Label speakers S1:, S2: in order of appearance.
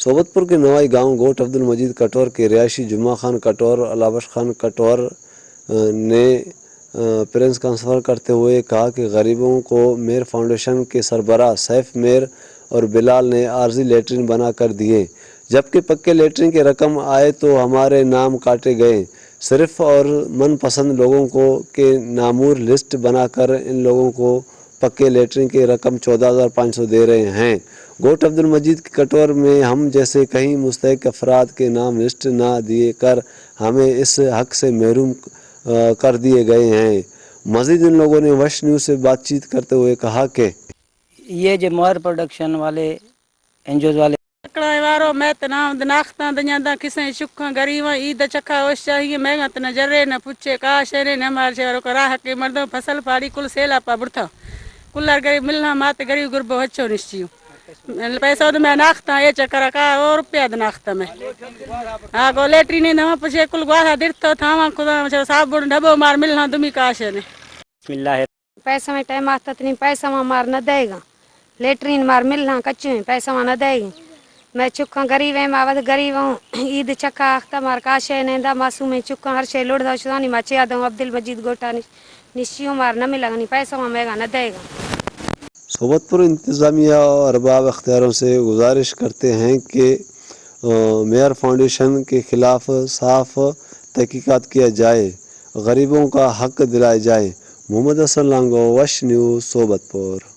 S1: صوبتپور کے نوائی گاؤں گوٹ عبدل مجید کٹور کے رہائشی جمعہ خان کٹور علاوش خان کٹور نے پریس کانفرنس کرتے ہوئے کہا کہ غریبوں کو میر فاؤنڈیشن کے سربراہ سیف میر اور بلال نے عارضی لیٹرین بنا کر دیے، جبکہ پکے لیٹرین کی رقم آئے تو ہمارے نام کاٹے گئے۔ صرف اور من پسند لوگوں کو کے نامور لسٹ بنا کر ان لوگوں کو پکے لیٹرین کی رقم 14,500 دے رہے ہیں۔ گوٹ عبد المجید کے کٹور میں ہم جیسے کئی مستحق افراد کے نام لسٹ نہ دیے کر ہمیں اس حق سے محروم کر دیے گئے ہیں۔ مزید ان لوگوں نے وش نیوز سے بات چیت کرتے ہوئے کہا کہ
S2: یہ جو موہر پروڈکشن والے انجوز والے
S3: وارو میں تنام دناختہ دنیا کسیں چکھاں غریباں عید چکھا وش چاہیے مہنگا تنا جرے نہ پوچھے کا شرے نہ مار چارو کراہ کے مردوں فصل پاڑی کل سیلا پا برتھا کلر غریب ملنا مات غریب گربو اچھو نشچیو پیسہ تو میں ناختہ یہ چکر کا اور روپیہ دناختہ میں ہاں گو لیٹرین نہ پوچھے کل گواہ درتا تھا خدا مجھے صابن ڈبو مار ملنا دمی کاشے نے
S2: بسم اللہ
S4: پیسہ میں ٹائم آتا نہیں پیسہ مار نہ دے گا لیٹرین مار ملنا کچے پیسہ نہ دے گی میں چکھاں غریب ہے میں غریب ہوں عید چکا اختہ مار کاشے نیندا معصوم میں چکھاں ہر شے لوڑ دا شدانی ما چیا دوں عبد المجید گوٹا نشیوں مار نہ ملا گنی پیسہ میں گا نہ دے گا۔
S1: صوبتپور انتظامیہ اور ارباب اختیاروں سے گزارش کرتے ہیں کہ میئر فاؤنڈیشن کے خلاف صاف تحقیقات کیا جائے، غریبوں کا حق دلایا جائے۔ محمد حسن لانگو، وش نیوز، صوبتپور۔